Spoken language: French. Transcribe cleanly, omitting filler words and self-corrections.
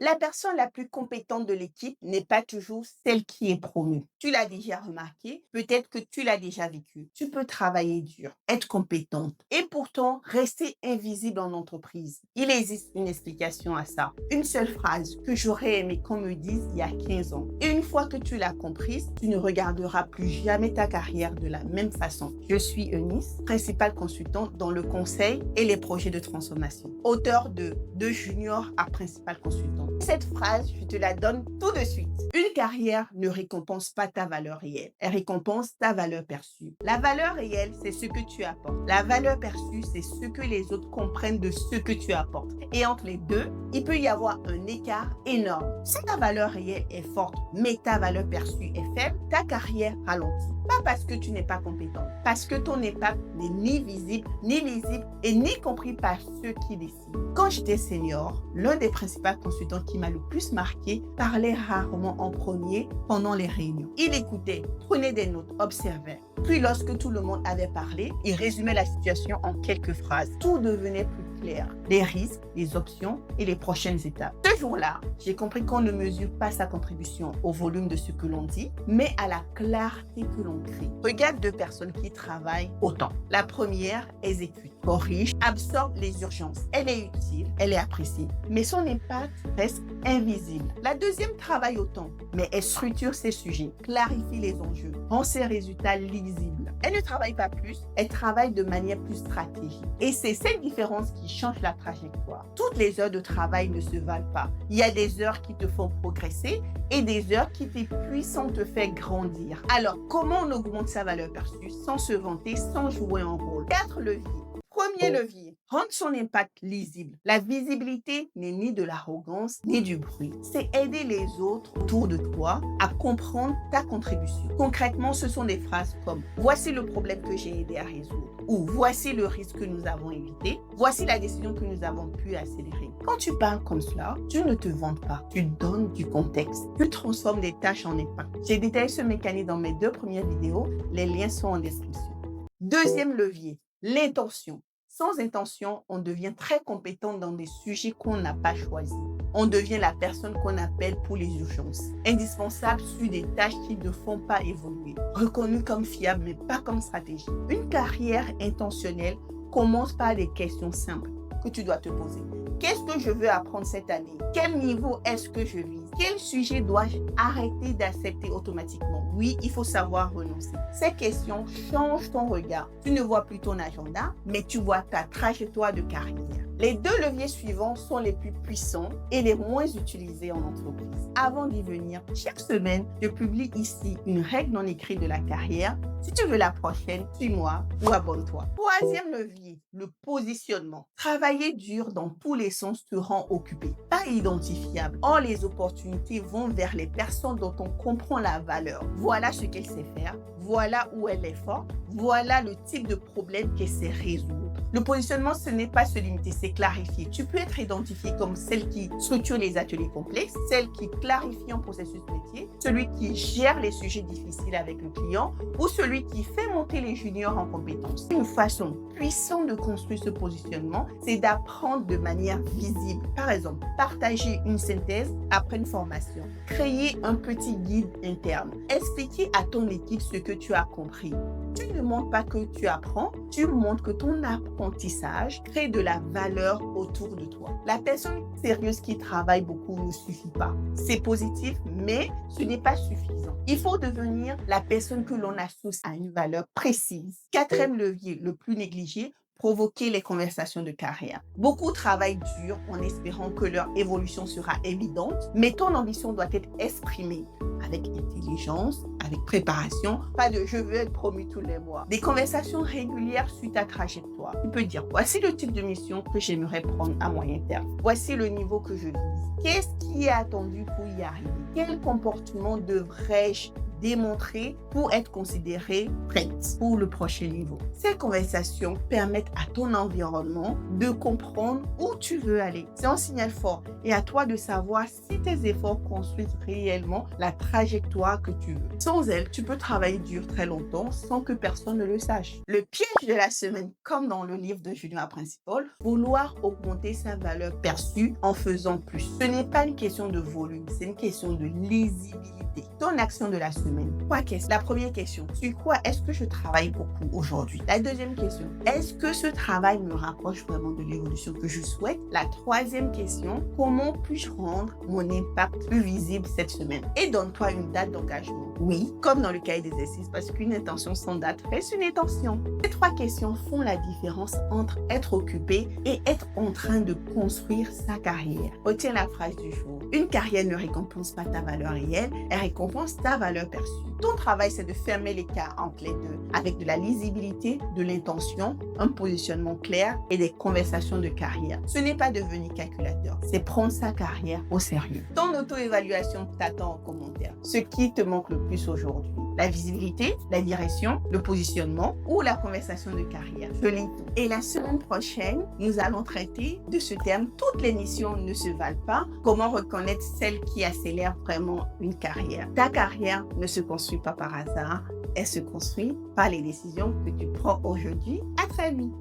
La personne la plus compétente de l'équipe n'est pas toujours celle qui est promue. Tu l'as déjà remarqué, peut-être que tu l'as déjà vécu. Tu peux travailler dur, être compétente et pourtant rester invisible en entreprise. Il existe une explication à ça. Une seule phrase que j'aurais aimé qu'on me dise il y a 15 ans. Et une fois que tu l'as comprise, tu ne regarderas plus jamais ta carrière de la même façon. Je suis Eunice, principale consultante dans le conseil et les projets de transformation. Auteur de junior à principale consultante. Cette phrase, je te la donne tout de suite. Une carrière ne récompense pas ta valeur réelle. Elle récompense ta valeur perçue. La valeur réelle, c'est ce que tu apportes. La valeur perçue, c'est ce que les autres comprennent de ce que tu apportes. Et entre les deux, il peut y avoir un écart énorme. Si ta valeur réelle est forte, mais ta valeur perçue est faible, ta carrière ralentit. Pas parce que tu n'es pas compétent, parce que ton impact n'est ni visible, ni lisible et ni compris par ceux qui décident. Quand j'étais senior, l'un des principaux consultants qui m'a le plus marqué parlait rarement en premier pendant les réunions. Il écoutait, prenait des notes, observait. Puis lorsque tout le monde avait parlé, il résumait la situation en quelques phrases. Tout devenait plus clair. Les risques, les options et les prochaines étapes. Ce jour-là, j'ai compris qu'on ne mesure pas sa contribution au volume de ce que l'on dit, mais à la clarté que l'on crée. Regarde deux personnes qui travaillent autant. La première exécute, corrige, absorbe les urgences. Elle est utile, elle est appréciée, mais son impact reste invisible. La deuxième travaille autant, mais elle structure ses sujets, clarifie les enjeux, rend ses résultats lisibles. Elle ne travaille pas plus, elle travaille de manière plus stratégique. Et c'est cette différence qui change la trajectoire. Toutes les heures de travail ne se valent pas. Il y a des heures qui te font progresser et des heures qui t'épuisent sans te faire grandir. Alors, comment on augmente sa valeur perçue sans se vanter, sans jouer un rôle? 4 leviers. Premier levier, rendre son impact lisible. La visibilité n'est ni de l'arrogance, ni du bruit. C'est aider les autres autour de toi à comprendre ta contribution. Concrètement, ce sont des phrases comme « Voici le problème que j'ai aidé à résoudre » ou « Voici le risque que nous avons évité »,« Voici la décision que nous avons pu accélérer ». Quand tu parles comme cela, tu ne te vantes pas, tu donnes du contexte. Tu transformes des tâches en impact. J'ai détaillé ce mécanisme dans mes 2 premières vidéos. Les liens sont en description. Deuxième levier, l'intention. Sans intention, on devient très compétent dans des sujets qu'on n'a pas choisis. On devient la personne qu'on appelle pour les urgences. Indispensable sur des tâches qui ne font pas évoluer. Reconnu comme fiable, mais pas comme stratégie. Une carrière intentionnelle commence par des questions simples que tu dois te poser. Qu'est-ce que je veux apprendre cette année? Quel niveau est-ce que je vise? Quel sujet dois-je arrêter d'accepter automatiquement? Oui, il faut savoir renoncer. Ces questions changent ton regard. Tu ne vois plus ton agenda, mais tu vois ta trajectoire de carrière. Les 2 leviers suivants sont les plus puissants et les moins utilisés en entreprise. Avant d'y venir, chaque semaine, je publie ici une règle non écrite de la carrière. Si tu veux la prochaine, suis-moi ou abonne-toi. Troisième levier, le positionnement. Travailler dur dans tous les sens te rend occupé, pas identifiable. Or, les opportunités vont vers les personnes dont on comprend la valeur. Voilà ce qu'elle sait faire, voilà où elle est forte, voilà le type de problème qu'elle sait résoudre. Le positionnement, ce n'est pas se limiter, c'est clarifier. Tu peux être identifié comme celle qui structure les ateliers complexes, celle qui clarifie un processus métier, celui qui gère les sujets difficiles avec le client ou celui qui fait monter les juniors en compétences. Une façon puissante de construire ce positionnement, c'est d'apprendre de manière visible. Par exemple, partager une synthèse après une formation, créer un petit guide interne, expliquer à ton équipe ce que tu as compris. Tu ne montres pas que tu apprends, tu montres que ton apprentissage crée de la valeur autour de toi. La personne sérieuse qui travaille beaucoup ne suffit pas. C'est positif, mais ce n'est pas suffisant. Il faut devenir la personne que l'on associe à une valeur précise. 4e levier, le plus négligé, provoquer les conversations de carrière. Beaucoup travaillent dur en espérant que leur évolution sera évidente, mais ton ambition doit être exprimée avec intelligence, avec préparation, pas de « je veux être promu tous les mois ». Des conversations régulières sur ta trajectoire. Tu peux dire « voici le type de mission que j'aimerais prendre à moyen terme. Voici le niveau que je vise. Qu'est-ce qui est attendu pour y arriver? Quel comportement devrais-je démontrer pour être considérée prête pour le prochain niveau. Ces conversations permettent à ton environnement de comprendre où tu veux aller. C'est un signal fort et à toi de savoir si tes efforts construisent réellement la trajectoire que tu veux. Sans elles, tu peux travailler dur très longtemps sans que personne ne le sache. Le piège de la semaine, comme dans le livre de Julien Principal, vouloir augmenter sa valeur perçue en faisant plus. Ce n'est pas une question de volume, c'est une question de lisibilité. Ton action de la semaine. La première question, sur quoi est-ce que je travaille beaucoup aujourd'hui? La deuxième question, est-ce que ce travail me rapproche vraiment de l'évolution que je souhaite? La troisième question, comment puis-je rendre mon impact plus visible cette semaine? Et donne-toi une date d'engagement. Oui, comme dans le cahier d'exercice, parce qu'une intention sans date reste une intention. Ces trois questions font la différence entre être occupé et être en train de construire sa carrière. Retiens la phrase du jour. Une carrière ne récompense pas ta valeur réelle, elle récompense ta valeur perçue. Ton travail, c'est de fermer l'écart entre les deux, avec de la lisibilité, de l'intention, un positionnement clair et des conversations de carrière. Ce n'est pas devenir calculateur, c'est prendre sa carrière au sérieux. Ton auto-évaluation t'attend en commentaire. Ce qui te manque le plus aujourd'hui, la visibilité, la direction, le positionnement ou la conversation de carrière. Je lis tout. Et la semaine prochaine, nous allons traiter de ce terme. Toutes les missions ne se valent pas. Comment reconnaître celle qui accélère vraiment une carrière? Ta carrière ne se construit pas par hasard. Elle se construit par les décisions que tu prends aujourd'hui. À très vite.